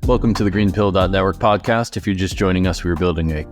Welcome to the GreenPilled.network podcast. If you're just joining us, we are building a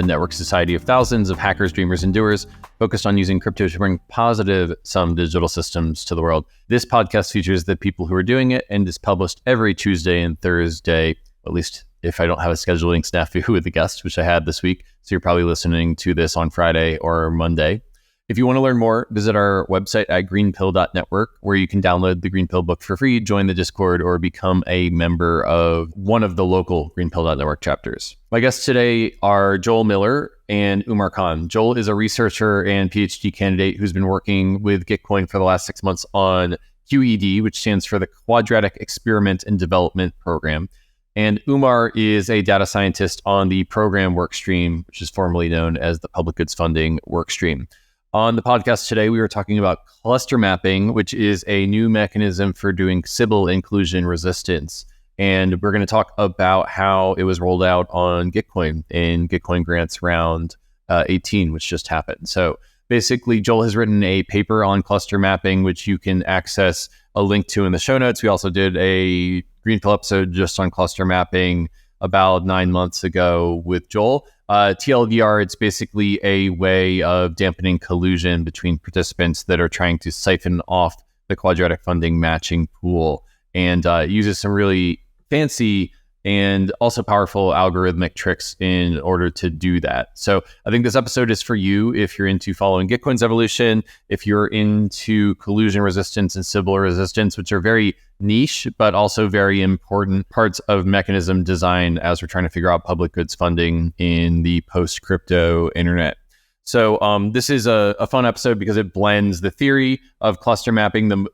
network society of thousands of hackers, dreamers, and doers focused on using crypto to bring positive-sum digital systems to the world. This podcast features the people who are doing it and is published every Tuesday and Thursday, at least if I don't have a scheduling snafu with the guest, which I had this week. So you're probably listening to this on Friday or Monday. If you want to learn more, visit our website at greenpill.network, where you can download the GreenPilled book for free, join the Discord, or become a member of one of the local GreenPilled.network chapters. My guests today are Joel Miller and Umar Khan. Joel is a researcher and PhD candidate who's been working with Gitcoin for the last 6 months on QED, which stands for the Quadratic Experiment and Development Program. And Umar is a data scientist on the program workstream, which is formerly known as the Public Goods Funding workstream. On the podcast today, we were talking about cluster mapping, which is a new mechanism for doing Sybil inclusion resistance. And we're going to talk about how it was rolled out on Gitcoin in Gitcoin Grants round 18, which just happened. So basically, Joel has written a paper on cluster mapping, which you can access a link to in the show notes. We also did a Greenpill episode just on cluster mapping about 9 months ago with Joel. TLDR, it's basically a way of dampening collusion between participants that are trying to siphon off the quadratic funding matching pool, and uses some really fancy and also powerful algorithmic tricks in order to do that. So I think this episode is for you if you're into following Gitcoin's evolution, if you're into collusion resistance and Sybil resistance, which are very niche, but also very important parts of mechanism design as we're trying to figure out public goods funding in the post-crypto internet. So this is a fun episode because it blends the theory of cluster mapping, the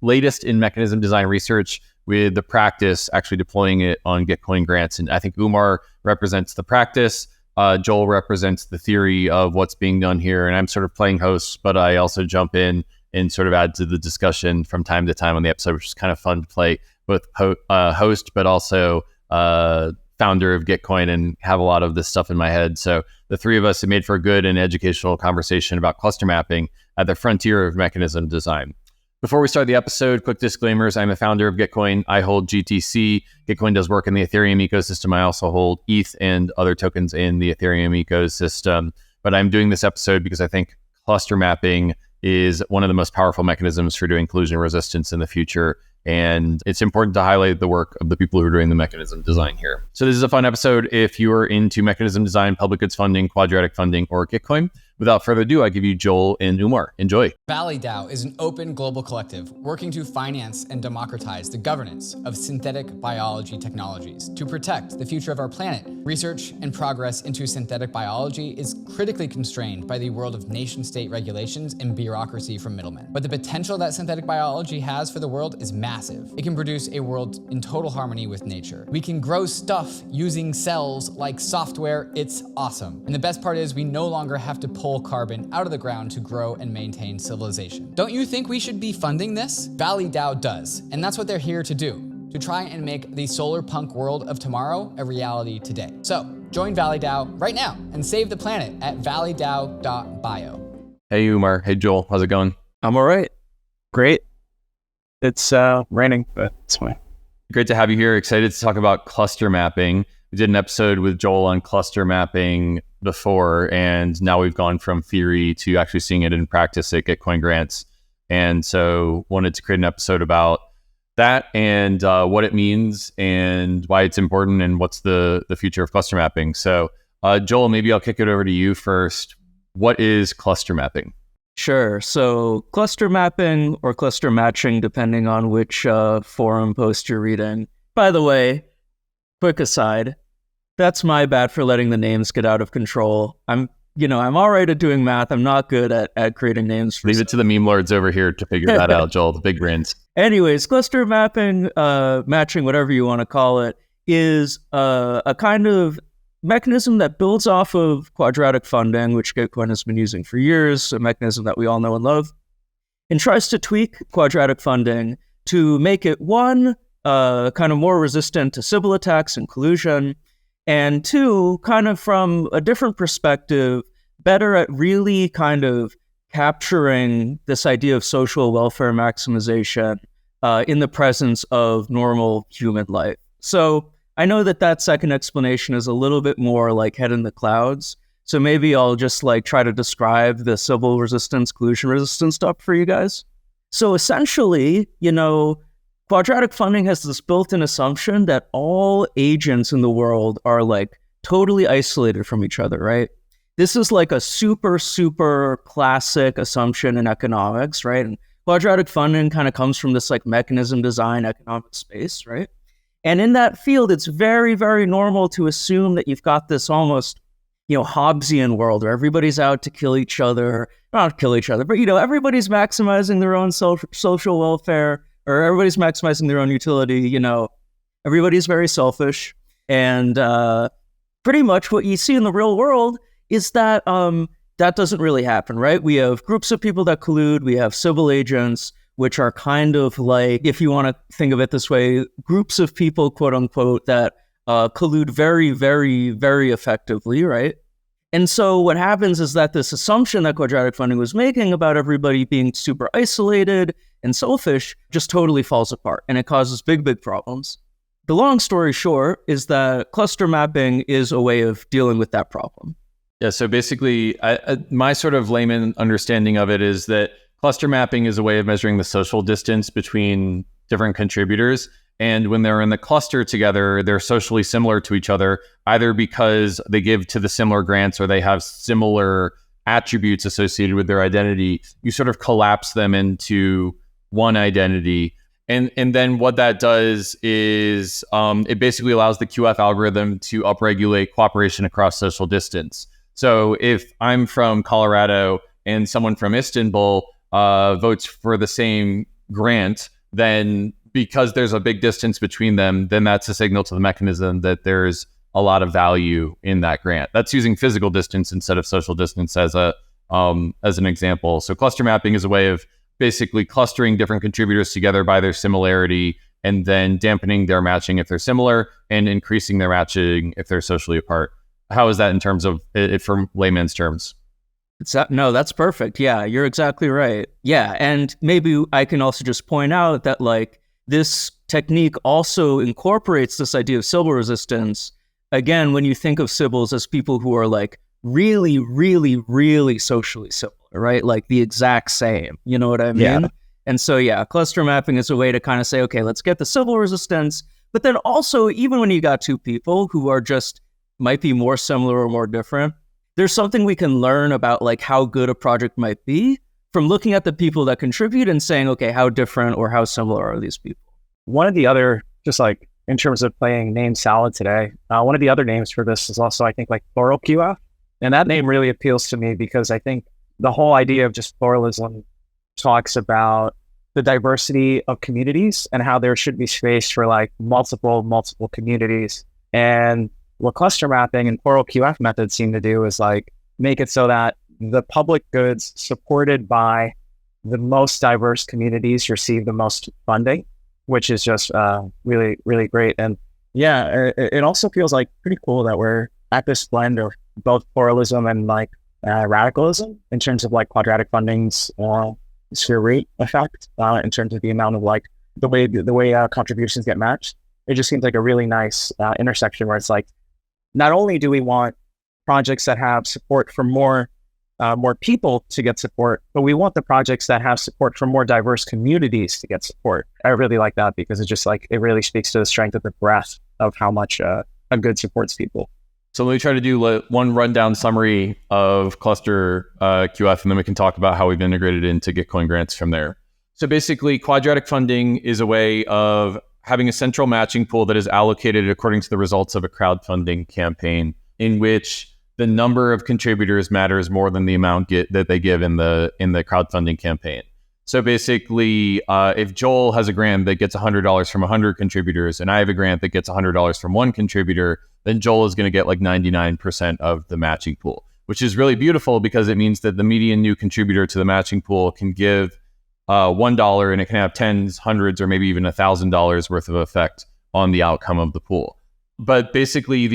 latest in mechanism design research, with the practice, actually deploying it on Gitcoin grants. And I think Umar represents the practice. Joel represents the theory of what's being done here. And I'm sort of playing host, but I also jump in and sort of add to the discussion from time to time on the episode, which is kind of fun to play both host, but also founder of Gitcoin, and have a lot of this stuff in my head. So the three of us have made for a good and educational conversation about cluster mapping at the frontier of mechanism design. Before we start the episode, quick disclaimers. I'm a founder of Gitcoin. I hold GTC. Gitcoin does work in the Ethereum ecosystem. I also hold ETH and other tokens in the Ethereum ecosystem. But I'm doing this episode because I think cluster mapping is one of the most powerful mechanisms for doing collusion resistance in the future. And it's important to highlight the work of the people who are doing the mechanism design here. So this is a fun episode if you are into mechanism design, public goods funding, quadratic funding, or Gitcoin. Without further ado, I give you Joel and Umar. Enjoy. ValleyDAO is an open global collective working to finance and democratize the governance of synthetic biology technologies to protect the future of our planet. Research and progress into synthetic biology is critically constrained by the world of nation-state regulations and bureaucracy from middlemen. But the potential that synthetic biology has for the world is massive. It can produce a world in total harmony with nature. We can grow stuff using cells like software. It's awesome. And the best part is we no longer have to pull carbon out of the ground to grow and maintain civilization. Don't you think we should be funding this? ValleyDAO does, and that's what they're here to do, to try and make the SolarPunk world of tomorrow a reality today. So join ValleyDAO right now and save the planet at valleydao.bio. Hey Umar, hey Joel, how's it going? I'm all right. Great. It's raining, but it's fine. Great to have you here. Excited to talk about cluster mapping. We did an episode with Joel on cluster mapping before, and now we've gone from theory to actually seeing it in practice at Gitcoin grants. And so wanted to create an episode about that and what it means and why it's important and what's the future of cluster mapping. So Joel, maybe I'll kick it over to you first. What is cluster mapping? Sure. So cluster mapping or cluster matching, depending on which forum post you're reading. By the way, quick aside, that's my bad for letting the names get out of control. I'm all right at doing math. I'm not good at creating names. Leave it to the meme lords over here to figure that out, Joel, the big brains. Anyways, cluster mapping, matching, whatever you want to call it, is a kind of mechanism that builds off of quadratic funding, which Gitcoin has been using for years, a mechanism that we all know and love, and tries to tweak quadratic funding to make it, one, kind of more resistant to Sybil attacks and collusion, and two, kind of from a different perspective, better at really kind of capturing this idea of social welfare maximization in the presence of normal human life. So I know that second explanation is a little bit more like head in the clouds. So maybe I'll just like try to describe the Sybil resistance, collusion resistance stuff for you guys. So essentially, quadratic funding has this built-in assumption that all agents in the world are like totally isolated from each other, right? This is like a super, super classic assumption in economics, right? And quadratic funding kind of comes from this like mechanism design economic space, right? And in that field, it's very, very normal to assume that you've got this almost, Hobbesian world where everybody's out to kill each other, not kill each other, but, everybody's maximizing their own social welfare, or everybody's maximizing their own utility, everybody's very selfish. And pretty much what you see in the real world is that that doesn't really happen, right? We have groups of people that collude, we have civil agents, which are kind of like, if you want to think of it this way, groups of people, quote unquote, that collude very, very, very effectively, right? And so what happens is that this assumption that quadratic funding was making about everybody being super isolated and selfish just totally falls apart, and it causes big, big problems. The long story short is that cluster mapping is a way of dealing with that problem. Yeah, so basically, my sort of layman understanding of it is that cluster mapping is a way of measuring the social distance between different contributors. And when they're in the cluster together, they're socially similar to each other, either because they give to the similar grants or they have similar attributes associated with their identity. You sort of collapse them into one identity. And then what that does is it basically allows the QF algorithm to upregulate cooperation across social distance. So if I'm from Colorado and someone from Istanbul votes for the same grant, then because there's a big distance between them, then that's a signal to the mechanism that there's a lot of value in that grant. That's using physical distance instead of social distance as an example. So cluster mapping is a way of basically clustering different contributors together by their similarity and then dampening their matching if they're similar and increasing their matching if they're socially apart. How is that in terms of it from layman's terms? No, that's perfect. Yeah, you're exactly right. Yeah, and maybe I can also just point out that like this technique also incorporates this idea of Sybil resistance. Again, when you think of Sybils as people who are like really, really, really socially similar, right? Like the exact same, you know what I mean? Yeah. And so, yeah, cluster mapping is a way to kind of say, okay, let's get the Sybil resistance. But then also, even when you got two people who are just might be more similar or more different, there's something we can learn about like how good a project might be from looking at the people that contribute and saying, okay, how different or how similar are these people? One of the other, just like in terms of playing name salad today, one of the other names for this is also, I think, like plural QF. And that name really appeals to me because I think the whole idea of just pluralism talks about the diversity of communities and how there should be space for like multiple communities. And what cluster mapping and plural QF methods seem to do is like make it so that the public goods supported by the most diverse communities receive the most funding, which is just really, really great. And yeah, it also feels like pretty cool that we're at this blend of both pluralism and like radicalism in terms of like quadratic funding's sphere root effect in terms of the amount of like the way contributions get matched. It just seems like a really nice intersection where it's like, not only do we want projects that have support for more people to get support, but we want the projects that have support from more diverse communities to get support. I really like that because it just like, it really speaks to the strength of the breadth of how much a good supports people. So let me try to do one rundown summary of cluster QF, and then we can talk about how we've integrated into Gitcoin grants from there. So basically, quadratic funding is a way of having a central matching pool that is allocated according to the results of a crowdfunding campaign, in which the number of contributors matters more than the amount that they give in the crowdfunding campaign. So basically, if Joel has a grant that gets $100 from 100 contributors, and I have a grant that gets $100 from one contributor, then Joel is going to get like 99% of the matching pool, which is really beautiful because it means that the median new contributor to the matching pool can give $1 and it can have tens, hundreds, or maybe even $1,000 worth of effect on the outcome of the pool. But basically,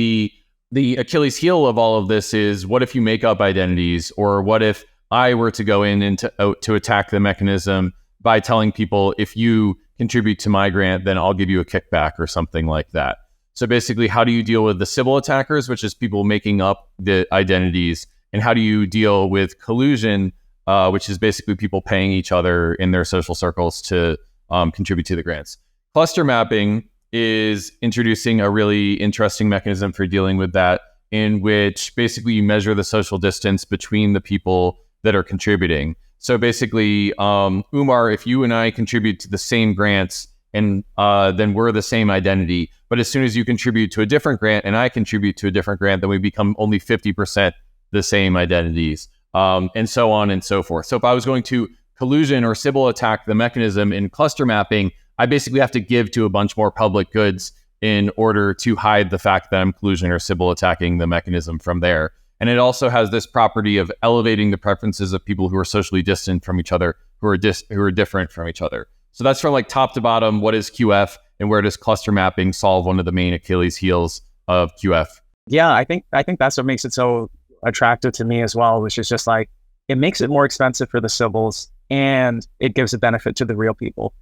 the Achilles heel of all of this is, what if you make up identities, or what if I were to go in and to attack the mechanism by telling people, if you contribute to my grant, then I'll give you a kickback or something like that. So basically, how do you deal with the Sybil attackers, which is people making up the identities? And how do you deal with collusion, which is basically people paying each other in their social circles to contribute to the grants? Cluster mapping is introducing a really interesting mechanism for dealing with that, in which basically you measure the social distance between the people that are contributing. So basically, Umar, if you and I contribute to the same grants, and then we're the same identity, but as soon as you contribute to a different grant and I contribute to a different grant, then we become only 50% the same identities, and so on and so forth. So if I was going to collusion or Sybil attack the mechanism in cluster mapping, I basically have to give to a bunch more public goods in order to hide the fact that I'm collusion or Sybil attacking the mechanism from there. And it also has this property of elevating the preferences of people who are socially distant from each other, who are different from each other. So that's from like top to bottom, what is QF and where does cluster mapping solve one of the main Achilles heels of QF? Yeah, I think that's what makes it so attractive to me as well, which is just like, it makes it more expensive for the Sybils and it gives a benefit to the real people.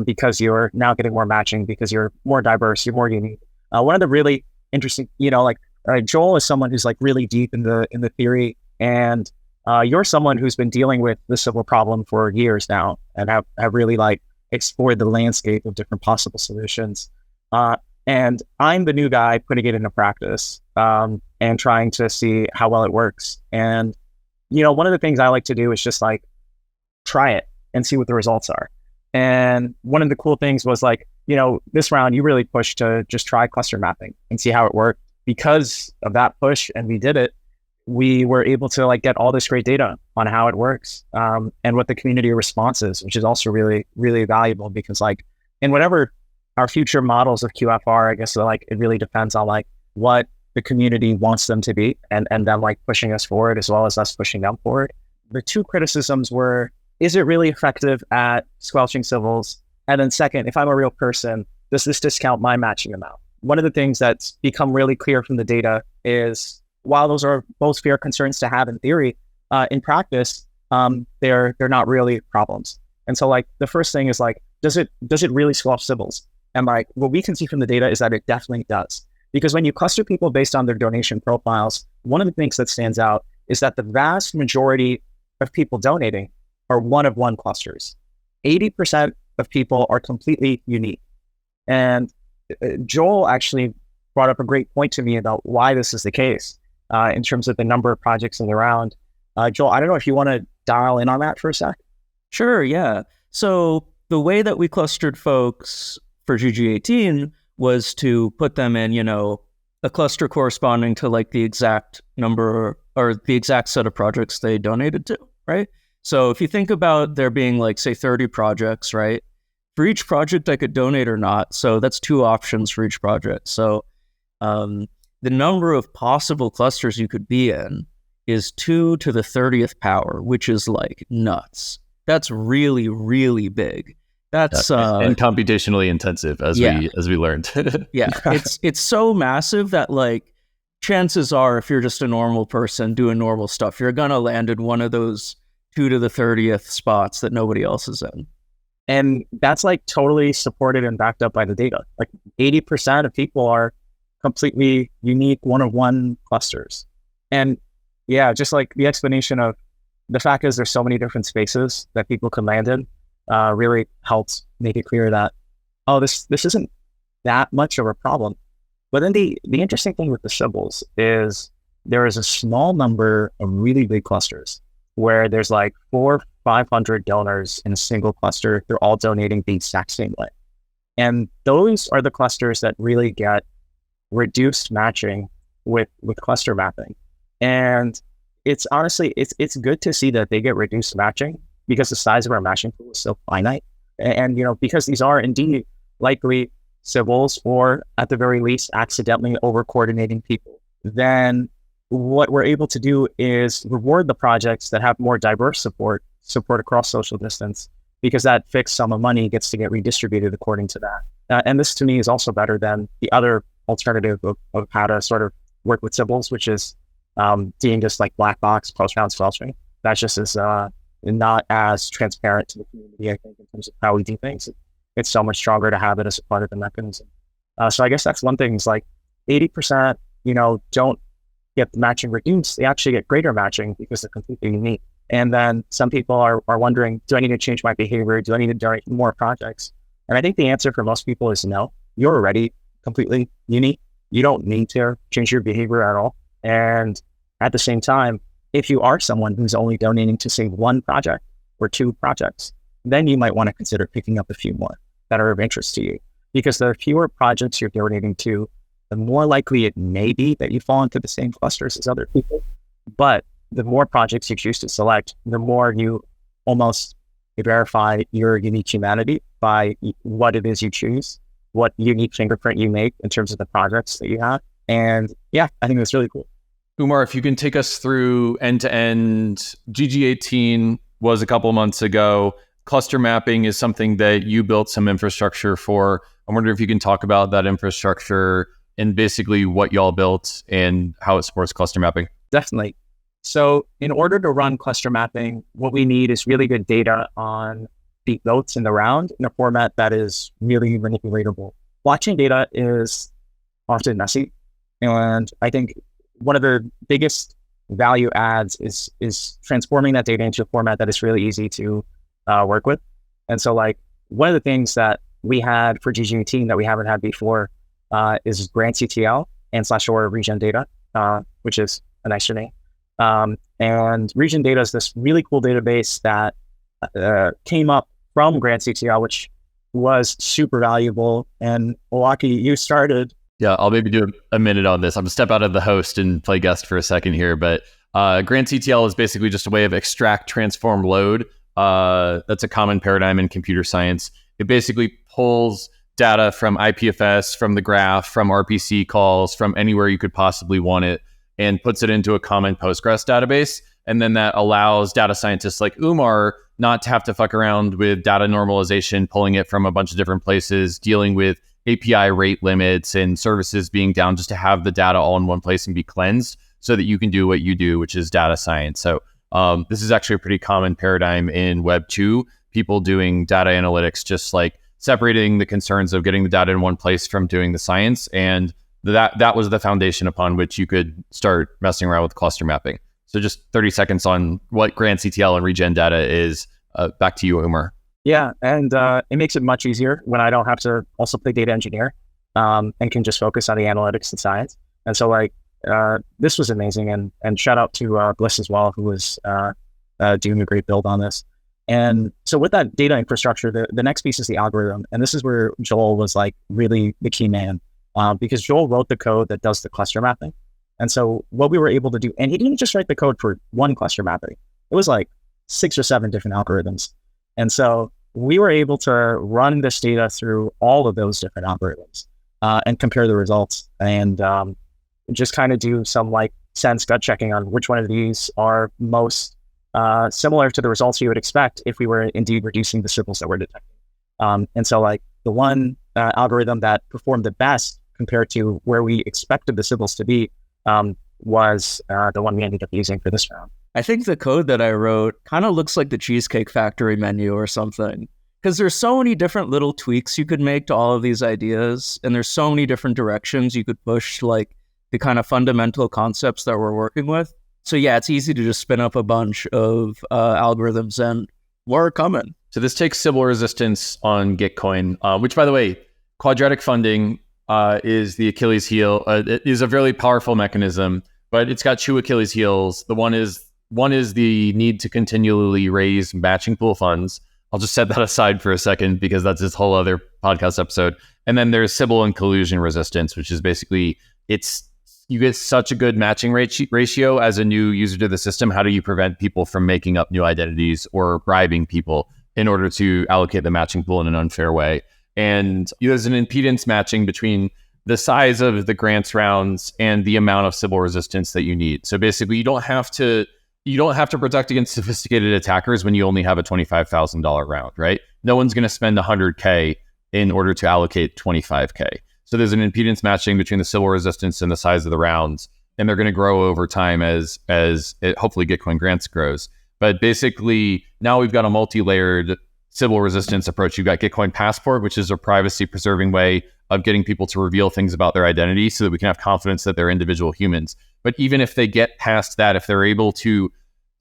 Because you're now getting more matching, because you're more diverse, you're more unique. One of the really interesting, Joel is someone who's like really deep in the theory, and you're someone who's been dealing with the Sybil problem for years now, and have really like explored the landscape of different possible solutions. And I'm the new guy putting it into practice, and trying to see how well it works. And one of the things I like to do is just like try it and see what the results are. And one of the cool things was like, this round you really pushed to just try cluster mapping and see how it worked. Because of that push, and we did it, we were able to like get all this great data on how it works, and what the community response is, which is also really, really valuable, because like in whatever our future models of QFR, I guess like it really depends on like what the community wants them to be, and them like pushing us forward as well as us pushing them forward. The two criticisms were, is it really effective at squelching Sybils? And then second, if I'm a real person, does this discount my matching amount? One of the things that's become really clear from the data is, while those are both fair concerns to have in theory, in practice, they're not really problems. And so like the first thing is like, does it really squelch Sybils? And like what we can see from the data is that it definitely does. Because when you cluster people based on their donation profiles, one of the things that stands out is that the vast majority of people donating are one-of-one clusters. 80% of people are completely unique. And Joel actually brought up a great point to me about why this is the case, in terms of the number of projects in the round. Joel, I don't know if you want to dial in on that for a sec. Sure, yeah. So the way that we clustered folks for GG18 was to put them in, a cluster corresponding to like the exact number or the exact set of projects they donated to, right? So if you think about there being like, say, 30 projects, right? For each project I could donate or not. So that's two options for each project. So the number of possible clusters you could be in is 2 to the 30th power, which is like nuts. That's really, really big. That's and computationally intensive, as we learned. Yeah, it's so massive that like chances are, if you're just a normal person doing normal stuff, you're gonna land in one of those 2 to the 30th spots that nobody else is in. And that's like totally supported and backed up by the data. Like 80% of people are completely unique one-of-one clusters. And yeah, just like the explanation of the fact is there's so many different spaces that people can land in, really helps make it clear that, this isn't that much of a problem. But then the interesting thing with the Sybils is there is a small number of really big clusters where there's like 400-500 donors in a single cluster. They're all donating the exact same way. And those are the clusters that really get reduced matching with cluster mapping. And it's honestly, it's good to see that they get reduced matching, because the size of our matching pool is so finite. And because these are indeed likely Sybils, or at the very least accidentally over coordinating people, then what we're able to do is reward the projects that have more diverse support across social distance, because that fixed sum of money gets to get redistributed according to that. And this to me is also better than the other alternative of how to sort of work with Sybils, which is deemed just like black box post-round squelching. That's just as not as transparent to the community, I think, in terms of how we do things. It's so much stronger to have it as a part of the mechanism. So I guess that's one thing is like 80%, don't get the matching reduced. They actually get greater matching because they're completely unique. And then some people are wondering, do I need to change my behavior? Do I need to generate more projects? And I think the answer for most people is no. You're already completely unique. You don't need to change your behavior at all. And at the same time, if you are someone who's only donating to, say, one project or two projects, then you might want to consider picking up a few more that are of interest to you. Because the fewer projects you're donating to, the more likely it may be that you fall into the same clusters as other people. But the more projects you choose to select, the more you almost verify your unique humanity by what it is you choose, what unique fingerprint you make in terms of the projects that you have. And yeah, I think that's really cool. Umar, if you can take us through end-to-end, GG18 was a couple months ago. Cluster mapping is something that you built some infrastructure for. I wonder if you can talk about that infrastructure and basically what y'all built and how it supports cluster mapping. Definitely. So in order to run cluster mapping, what we need is really good data on the votes in the round in a format that is really manipulatable. Blockchain data is often messy. And I think one of the biggest value adds is transforming that data into a format that is really easy to work with. And so like one of the things that we had for GG18 that we haven't had before is GrantCTL and /or regen data, which is a nicer name. And regen data is this really cool database that came up from GrantCTL, which was super valuable. And Owaki, you started. Yeah, I'll maybe do a minute on this. I'm gonna step out of the host and play guest for a second here, but GrantCTL is basically just a way of extract, transform, load. That's a common paradigm in computer science. It basically pulls data from IPFS, from the graph, from RPC calls, from anywhere you could possibly want it, and puts it into a common Postgres database. And then that allows data scientists like Umar not to have to fuck around with data normalization, pulling it from a bunch of different places, dealing with API rate limits and services being down, just to have the data all in one place and be cleansed so that you can do what you do, which is data science. So this is actually a pretty common paradigm in Web 2, people doing data analytics, just like separating the concerns of getting the data in one place from doing the science. And that was the foundation upon which you could start messing around with cluster mapping. So just 30 seconds on what GrantCTL and regen data is. Back to you, Umar. Yeah, and it makes it much easier when I don't have to also play data engineer and can just focus on the analytics and science. And so like this was amazing, and shout out to Bliss as well, who was doing a great build on this. And so with that data infrastructure, the next piece is the algorithm. And this is where Joel was like really the key man because Joel wrote the code that does the cluster mapping. And so what we were able to do, and he didn't just write the code for one cluster mapping. It was like 6 or 7 different algorithms. And so we were able to run this data through all of those different algorithms and compare the results and just kind of do some like sense gut checking on which one of these are most similar to the results you would expect if we were indeed reducing the signals that we're detecting. And so like the one algorithm that performed the best compared to where we expected the signals to be was the one we ended up using for this round. I think the code that I wrote kind of looks like the Cheesecake Factory menu or something, because there's so many different little tweaks you could make to all of these ideas, and there's so many different directions you could push like the kind of fundamental concepts that we're working with. So yeah, it's easy to just spin up a bunch of algorithms, and we're coming. So this takes Sybil resistance on Gitcoin, which, by the way, quadratic funding is the Achilles heel. It is a very powerful mechanism, but it's got 2 Achilles heels. One is the need to continually raise matching pool funds. I'll just set that aside for a second because that's this whole other podcast episode. And then there's Sybil and collusion resistance, which is basically you get such a good matching ratio as a new user to the system. How do you prevent people from making up new identities or bribing people in order to allocate the matching pool in an unfair way? And there's an impedance matching between the size of the grants rounds and the amount of Sybil resistance that you need. So basically, you don't have to protect against sophisticated attackers when you only have a $25,000 round, right? No one's going to spend $100K in order to allocate $25K. So there's an impedance matching between the Sybil resistance and the size of the rounds, and they're going to grow over time as hopefully Gitcoin grants grows. But basically, now we've got a multi-layered Sybil resistance approach. You've got Gitcoin Passport, which is a privacy-preserving way of getting people to reveal things about their identity so that we can have confidence that they're individual humans. But even if they get past that, if they're able to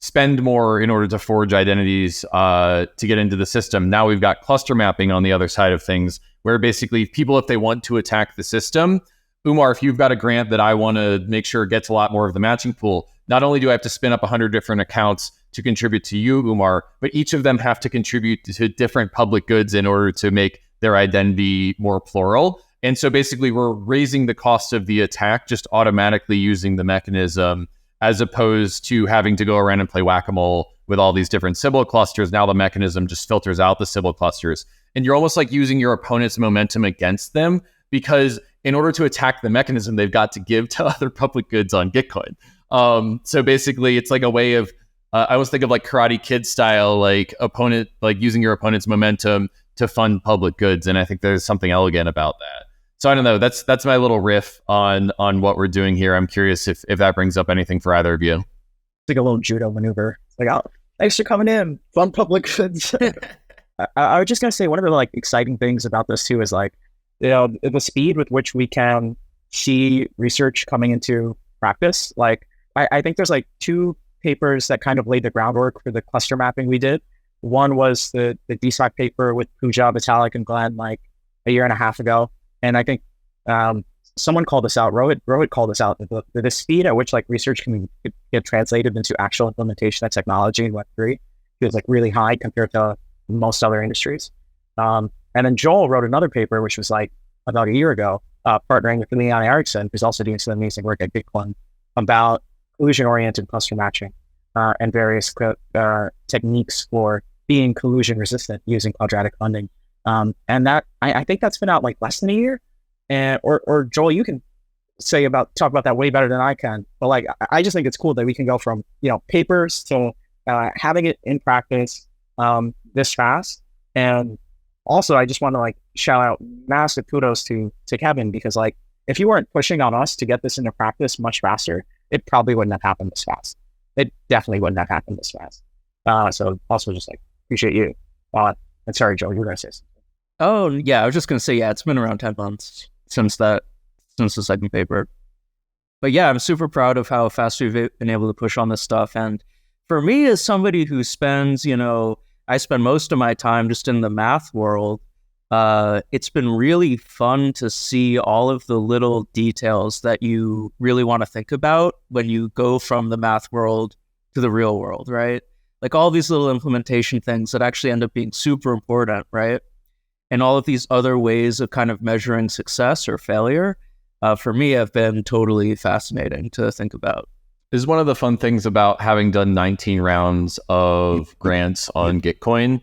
spend more in order to forge identities to get into the system, now we've got cluster mapping on the other side of things, where basically people, if they want to attack the system, Umar, if you've got a grant that I want to make sure gets a lot more of the matching pool, not only do I have to spin up 100 different accounts to contribute to you, Umar, but each of them have to contribute to different public goods in order to make their identity more plural. And so basically we're raising the cost of the attack just automatically using the mechanism, as opposed to having to go around and play whack-a-mole with all these different Sybil clusters. Now the mechanism just filters out the Sybil clusters. And you're almost like using your opponent's momentum against them, because in order to attack the mechanism, they've got to give to other public goods on Gitcoin. So basically it's like a way of, I always think of like Karate Kid style, like opponent, like using your opponent's momentum to fund public goods. And I think there's something elegant about that. So I don't know, that's my little riff on what we're doing here. I'm curious if that brings up anything for either of you. It's like a little judo maneuver. It's like, oh, thanks for coming in. Fun public goods. I was just going to say, one of the like exciting things about this too is like, you know, the speed with which we can see research coming into practice. Like, I think there's like two papers that kind of laid the groundwork for the cluster mapping we did. One was the DSOC paper with Pooja, Vitalik, and Glenn like a year and a half ago. And I think someone called this out, Rohit called this out, the speed at which like research can get translated into actual implementation of technology in Web3 is like really high compared to most other industries. And then Joel wrote another paper, which was like about a year ago, partnering with Leon Erickson, who's also doing some amazing work at Gitcoin, about collusion-oriented cluster matching and various techniques for being collusion resistant using quadratic funding. And that I think that's been out like less than a year. And or Joel, you can talk about that way better than I can. But like I just think it's cool that we can go from, you know, papers to having it in practice this fast. And also I just want to like shout out massive kudos to Kevin, because like if you weren't pushing on us to get this into practice much faster, it probably wouldn't have happened this fast. It definitely wouldn't have happened this fast. So also just like appreciate you. And sorry, Joel, you were going to say something. Oh, yeah, I was just going to say, yeah, it's been around 10 months since the second paper. But yeah, I'm super proud of how fast we've been able to push on this stuff. And for me, as somebody who spends, you know, I spend most of my time just in the math world, it's been really fun to see all of the little details that you really want to think about when you go from the math world to the real world, right? Like all these little implementation things that actually end up being super important, right? And all of these other ways of kind of measuring success or failure, for me, have been totally fascinating to think about. This is one of the fun things about having done 19 rounds of grants on Gitcoin,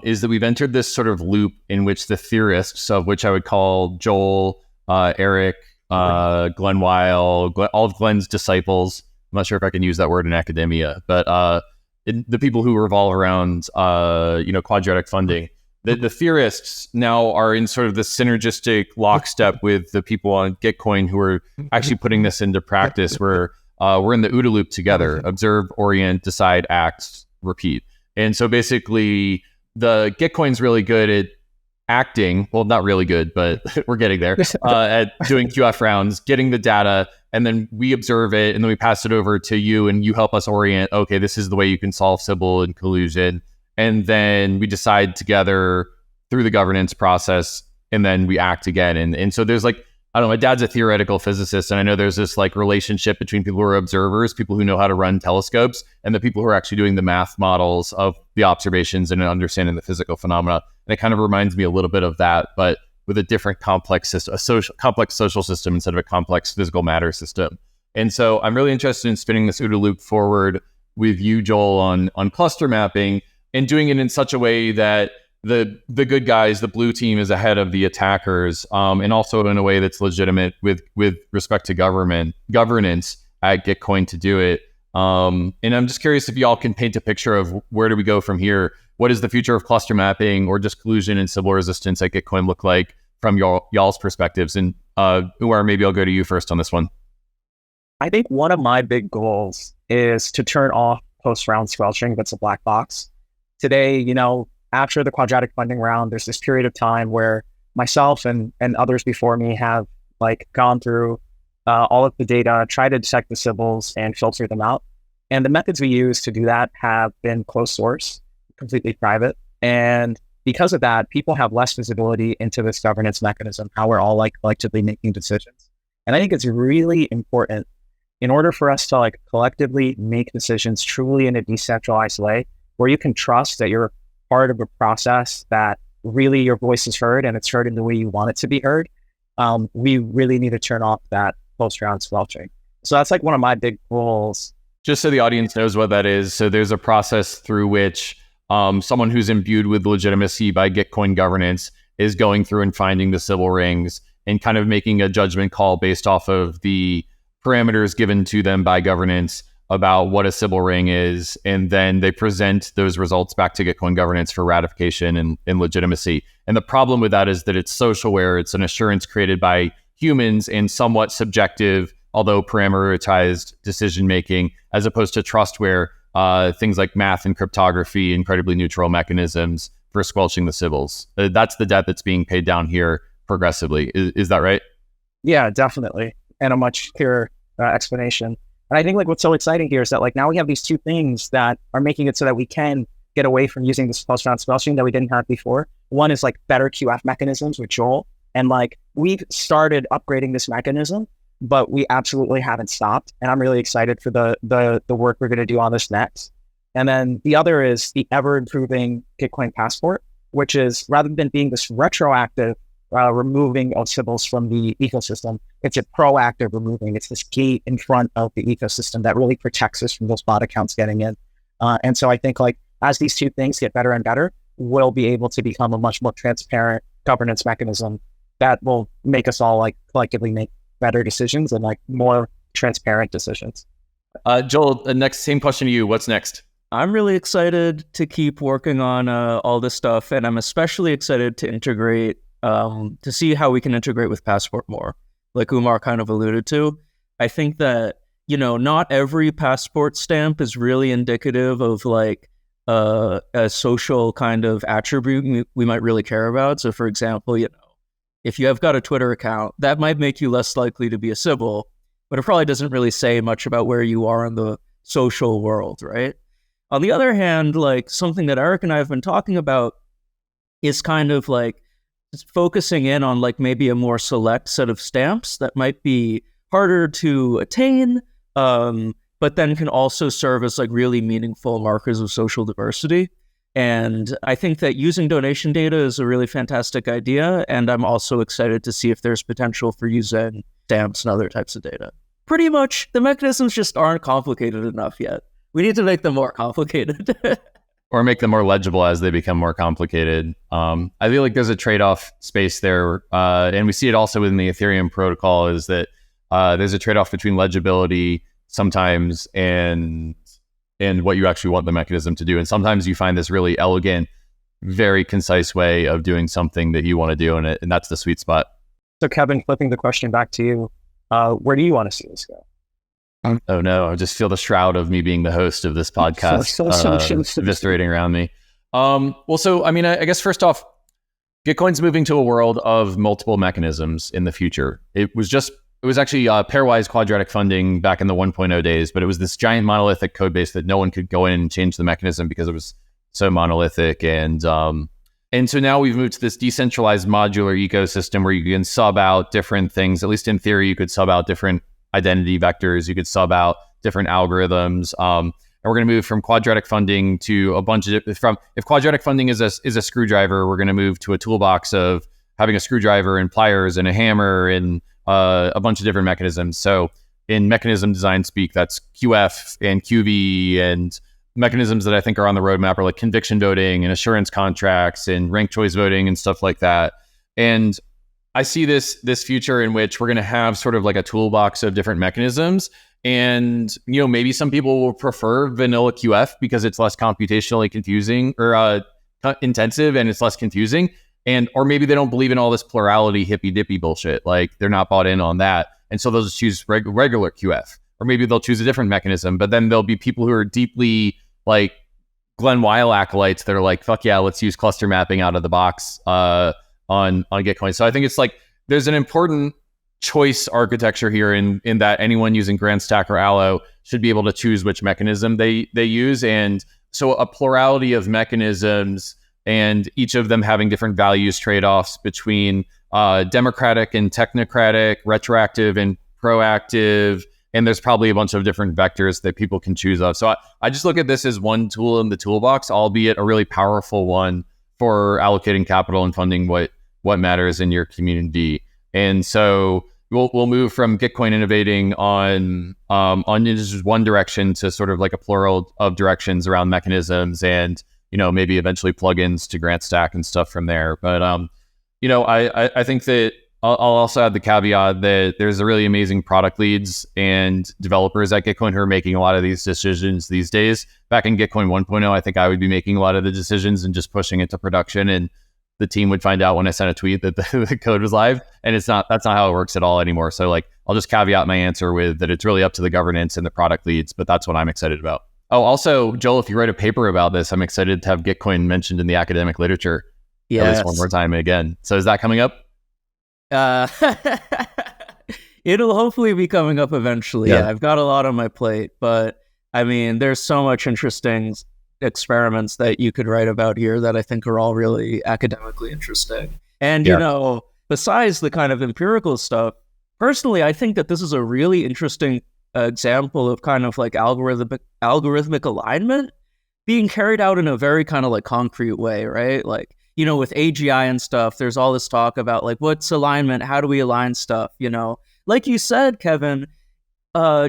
is that we've entered this sort of loop in which the theorists, of which I would call Joel, Eric, Glenn Weil, all of Glenn's disciples. I'm not sure if I can use that word in academia, but the people who revolve around, quadratic funding. The theorists now are in sort of the synergistic lockstep with the people on Gitcoin who are actually putting this into practice. We're in the OODA loop together: observe, orient, decide, act, repeat. And so basically, the Gitcoin's really good at acting. Well, not really good, but we're getting there. At doing QF rounds, getting the data, and then we observe it, and then we pass it over to you, and you help us orient. Okay, this is the way you can solve Sybil and collusion. And then we decide together through the governance process, and then we act again. And so there's like, I don't know, my dad's a theoretical physicist, and I know there's this like relationship between people who are observers, people who know how to run telescopes, and the people who are actually doing the math models of the observations and understanding the physical phenomena. And it kind of reminds me a little bit of that, but with a different complex system, complex social system instead of a complex physical matter system. And so I'm really interested in spinning this OODA loop forward with you, Joel, on cluster mapping, and doing it in such a way that the good guys, the blue team, is ahead of the attackers, and also in a way that's legitimate with respect to governance at Gitcoin to do it. And I'm just curious if y'all can paint a picture of where do we go from here? What does the future of cluster mapping or just collusion and Sybil resistance at Gitcoin look like from y'all's perspectives? And Umar, maybe I'll go to you first on this one. I think one of my big goals is to turn off post-round squelching that's a black box. Today, after the Quadratic funding round, there's this period of time where myself and others before me have like gone through all of the data, try to detect the symbols and filter them out. And the methods we use to do that have been closed source, completely private. And because of that, people have less visibility into this governance mechanism, how we're all like collectively making decisions. And I think it's really important in order for us to like collectively make decisions truly in a decentralized way, where you can trust that you're part of a process that really your voice is heard and it's heard in the way you want it to be heard. We really need to turn off that post-round squelching. So that's like one of my big goals. Just so the audience knows what that is. So there's a process through which someone who's imbued with legitimacy by Gitcoin governance is going through and finding the Sybil rings and kind of making a judgment call based off of the parameters given to them by governance about what a Sybil ring is. And then they present those results back to Gitcoin governance for ratification and legitimacy. And the problem with that is that it's socialware. It's an assurance created by humans and somewhat subjective, although parameterized decision-making, as opposed to trustware, things like math and cryptography, incredibly neutral mechanisms for squelching the Sybils. That's the debt that's being paid down here progressively. Is that right? Yeah, definitely. And a much clearer explanation. And I think like what's so exciting here is that like now we have these two things that are making it so that we can get away from using this post-round squelching that we didn't have before. One is like better QF mechanisms with Joel. And like we've started upgrading this mechanism, but we absolutely haven't stopped. And I'm really excited for the work we're going to do on this next. And then the other is the ever improving Gitcoin passport, which is rather than being this retroactive removing of Sybils from the ecosystem, it's a proactive removing. It's this gate in front of the ecosystem that really protects us from those bot accounts getting in. And so I think like as these two things get better and better, we'll be able to become a much more transparent governance mechanism that will make us all like collectively make better decisions and like more transparent decisions. Joel, same question to you. What's next? I'm really excited to keep working on all this stuff, and I'm especially excited to integrate, to see how we can integrate with Passport more, like Umar kind of alluded to. I think that, not every Passport stamp is really indicative of like a social kind of attribute we might really care about. So for example, if you have got a Twitter account, that might make you less likely to be a Sybil, but it probably doesn't really say much about where you are in the social world, right? On the other hand, like something that Eric and I have been talking about is kind of like focusing in on like maybe a more select set of stamps that might be harder to attain, but then can also serve as like really meaningful markers of social diversity. And I think that using donation data is a really fantastic idea. And I'm also excited to see if there's potential for using stamps and other types of data. Pretty much, the mechanisms just aren't complicated enough yet. We need to make them more complicated. Or make them more legible as they become more complicated. I feel like there's a trade-off space there. And we see it also within the Ethereum protocol, is that there's a trade-off between legibility sometimes and what you actually want the mechanism to do. And sometimes you find this really elegant, very concise way of doing something that you want to do, and that's the sweet spot. So Kevin, flipping the question back to you, where do you want to see this go? Oh no, I just feel the shroud of me being the host of this podcast eviscerating around me. I guess first off, Gitcoin's moving to a world of multiple mechanisms in the future. It was actually pairwise quadratic funding back in the 1.0 days, but it was this giant monolithic code base that no one could go in and change the mechanism because it was so monolithic. And so now we've moved to this decentralized modular ecosystem where you can sub out different things. At least in theory, you could sub out different identity vectors. You could sub out different algorithms. And we're going to move from quadratic funding to a bunch of if quadratic funding is a screwdriver, we're going to move to a toolbox of having a screwdriver and pliers and a hammer and a bunch of different mechanisms. So in mechanism design speak, that's QF and QV, and mechanisms that I think are on the roadmap are like conviction voting and assurance contracts and ranked choice voting and stuff like that. And I see this future in which we're going to have sort of like a toolbox of different mechanisms. And, maybe some people will prefer vanilla QF because it's less computationally confusing or intensive and it's less confusing. Or maybe they don't believe in all this plurality hippy dippy bullshit. Like they're not bought in on that. And so they'll just choose regular QF. or maybe they'll choose a different mechanism. But then there'll be people who are deeply like Glenn Weil acolytes that are like, fuck yeah, let's use cluster mapping out of the box on Gitcoin. So I think it's like there's an important choice architecture here in that anyone using Grand Stack or Allo should be able to choose which mechanism they use. And so a plurality of mechanisms and each of them having different values trade-offs between democratic and technocratic, retroactive and proactive. And there's probably a bunch of different vectors that people can choose of. So I just look at this as one tool in the toolbox, albeit a really powerful one for allocating capital and funding what matters in your community. And so we'll move from Gitcoin innovating on just one direction to sort of like a plural of directions around mechanisms and, maybe eventually plugins to Grant Stack and stuff from there. But, I think that I'll also add the caveat that there's a really amazing product leads and developers at Gitcoin who are making a lot of these decisions these days. Back in Gitcoin 1.0, I think I would be making a lot of the decisions and just pushing it to production, and the team would find out when I sent a tweet that the code was live. And that's not how it works at all anymore. So like, I'll just caveat my answer with that it's really up to the governance and the product leads, but that's what I'm excited about. Oh, also, Joel, if you write a paper about this, I'm excited to have Gitcoin mentioned in the academic literature. Yes. At least one more time again. So is that coming up? It'll hopefully be coming up eventually. Yeah, I've got a lot on my plate, but I mean, there's so much interesting experiments that you could write about here that I think are all really academically interesting. And, besides the kind of empirical stuff, personally, I think that this is a really interesting example of kind of like algorithmic alignment being carried out in a very kind of like concrete way, right? Like, with AGI and stuff, there's all this talk about like, what's alignment? How do we align stuff? Like you said, Kevin,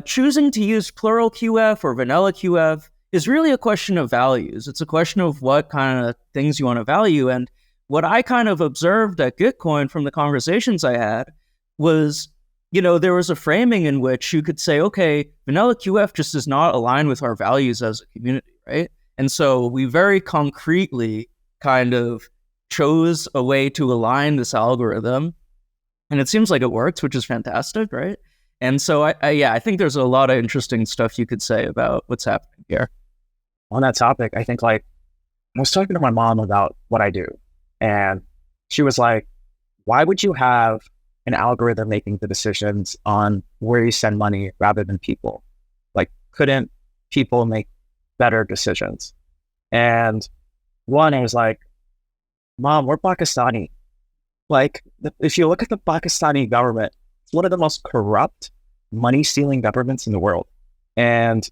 choosing to use plural QF or vanilla QF is really a question of values. It's a question of what kind of things you want to value. And what I kind of observed at Gitcoin from the conversations I had was, there was a framing in which you could say, okay, vanilla QF just does not align with our values as a community, right? And so we very concretely kind of chose a way to align this algorithm. And it seems like it works, which is fantastic, right? And so I think there's a lot of interesting stuff you could say about what's happening here. On that topic, I think I was talking to my mom about what I do. And she was like, why would you have an algorithm making the decisions on where you send money rather than people? Like, couldn't people make better decisions? And one, I was like, Mom, we're Pakistani. Like, if you look at the Pakistani government, it's one of the most corrupt, money-stealing governments in the world. And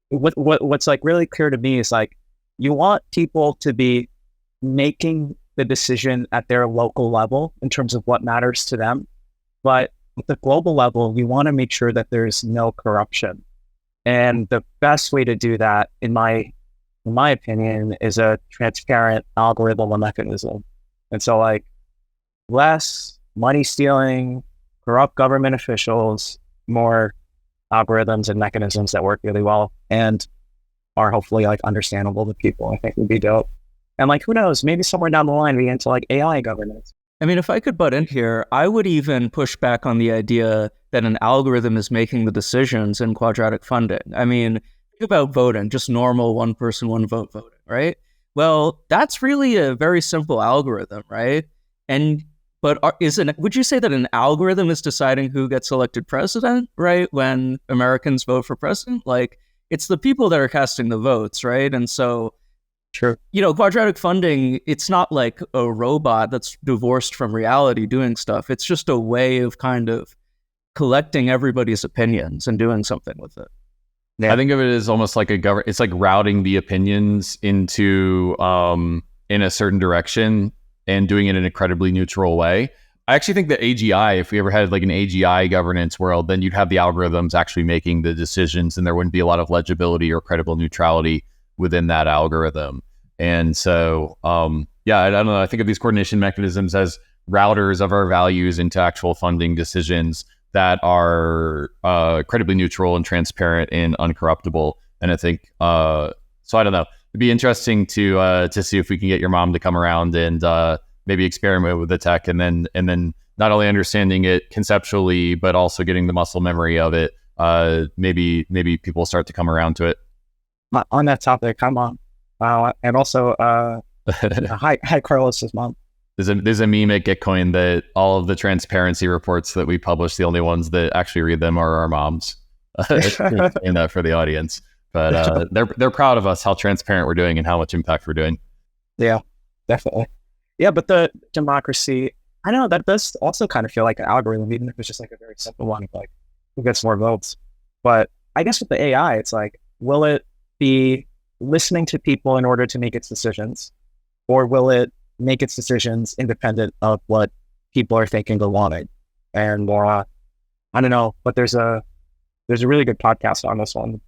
what's like really clear to me is like, you want people to be making the decision at their local level in terms of what matters to them. But at the global level, we want to make sure that there's no corruption. And the best way to do that, in my opinion, is a transparent algorithm or mechanism. And so like, less money stealing, corrupt government officials, more algorithms and mechanisms that work really well and are hopefully like understandable to people, I think would be dope. And like, who knows, maybe somewhere down the line we get into like AI governance. I mean, if I could butt in here, I would even push back on the idea that an algorithm is making the decisions in quadratic funding. I mean, think about voting, just normal one person, one vote voting, right? Well, that's really a very simple algorithm, right? But would you say that an algorithm is deciding who gets elected president, right? When Americans vote for president? Like, it's the people that are casting the votes, right? And so, sure, quadratic funding, it's not like a robot that's divorced from reality doing stuff. It's just a way of kind of collecting everybody's opinions and doing something with it. Yeah. I think of it as almost like it's like routing the opinions into in a certain direction and doing it in an incredibly neutral way. I actually think that AGI, if we ever had like an AGI governance world, then you'd have the algorithms actually making the decisions and there wouldn't be a lot of legibility or credible neutrality within that algorithm. And so, I don't know. I think of these coordination mechanisms as routers of our values into actual funding decisions that are credibly neutral and transparent and uncorruptible. And I think, so I don't know. It'd be interesting to see if we can get your mom to come around and maybe experiment with the tech, and then not only understanding it conceptually, but also getting the muscle memory of it maybe people start to come around to it. On that topic, come on. And also, hi, Carlos's mom. There's a meme at Gitcoin that all of the transparency reports that we publish, the only ones that actually read them are our moms. Saying that for the audience, but they're proud of us, how transparent we're doing and how much impact we're doing. Yeah, definitely. Yeah, but the democracy, I know that does also kind of feel like an algorithm, even if it's just like a very simple one of like who gets more votes. But I guess with the AI, it's like, will it be listening to people in order to make its decisions, or will it make its decisions independent of what people are thinking or wanting? And I don't know, but there's a really good podcast on this one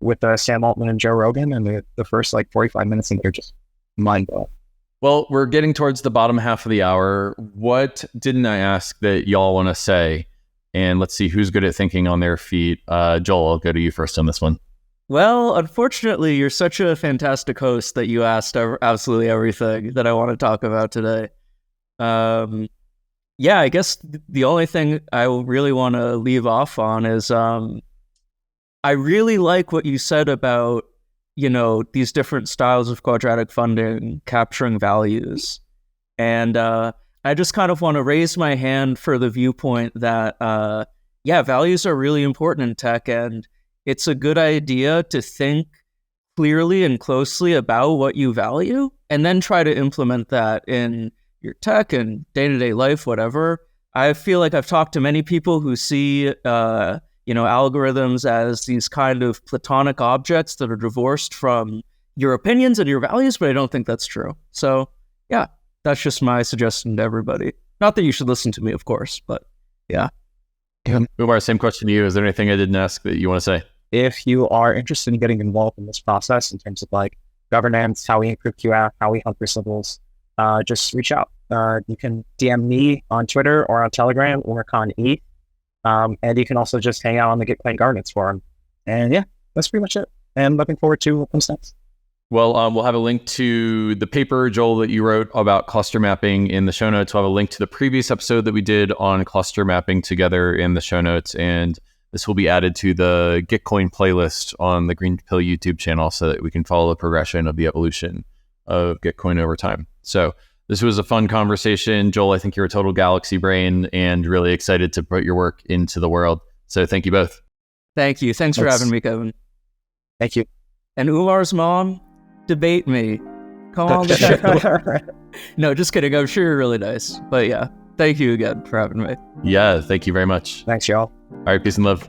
with Sam Altman and Joe Rogan, and the first like 45 minutes and they're just mind blowing. Well, we're getting towards the bottom half of the hour. What didn't I ask that y'all want to say? And let's see who's good at thinking on their feet. Joel, I'll go to you first on this one. Well, unfortunately, you're such a fantastic host that you asked absolutely everything that I want to talk about today. Yeah, I guess the only thing I really want to leave off on is I really like what you said about, these different styles of quadratic funding capturing values. And I just kind of want to raise my hand for the viewpoint that, values are really important in tech, and it's a good idea to think clearly and closely about what you value and then try to implement that in your tech and day-to-day life, whatever. I feel like I've talked to many people who see, algorithms as these kind of platonic objects that are divorced from your opinions and your values, but I don't think that's true. So, yeah, that's just my suggestion to everybody. Not that you should listen to me, of course, but yeah. Umar, same question to you. Is there anything I didn't ask that you want to say? If you are interested in getting involved in this process in terms of like governance, how we improve QF, how we help your civils, just reach out. You can DM me on Twitter or on Telegram, Umar Khan E. And you can also just hang out on the Gitcoin governance forum. And yeah, that's pretty much it. And looking forward to what comes next. Well, we'll have a link to the paper, Joel, that you wrote about cluster mapping in the show notes. We'll have a link to the previous episode that we did on cluster mapping together in the show notes. And this will be added to the Gitcoin playlist on the GreenPilled YouTube channel so that we can follow the progression of the evolution of Gitcoin over time. So this was a fun conversation. Joel, I think you're a total galaxy brain and really excited to put your work into the world. So thank you both. Thank you. Thanks for having me, Kevin. Thank you. And Umar's mom, debate me. Come on. No, just kidding. I'm sure you're really nice. But yeah, thank you again for having me. Yeah, thank you very much. Thanks, y'all. All right, peace and love.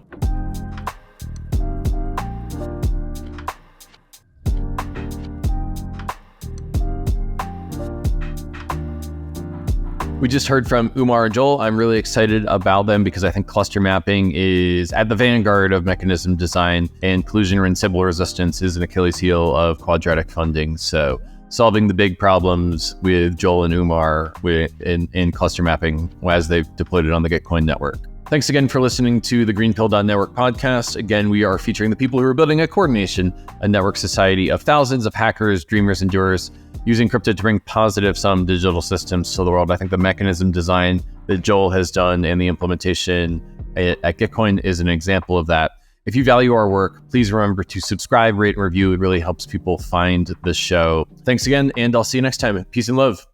We just heard from Umar and Joel. I'm really excited about them because I think cluster mapping is at the vanguard of mechanism design, and collusion and Sybil resistance is an Achilles heel of quadratic funding. So solving the big problems with Joel and Umar in cluster mapping as they've deployed it on the Gitcoin network. Thanks again for listening to the GreenPilled.network podcast. Again, we are featuring the people who are building a coordination, a network society of thousands of hackers, dreamers, and doers using crypto to bring positive sum digital systems to the world. I think the mechanism design that Joel has done and the implementation at Gitcoin is an example of that. If you value our work, please remember to subscribe, rate, and review. It really helps people find the show. Thanks again, and I'll see you next time. Peace and love.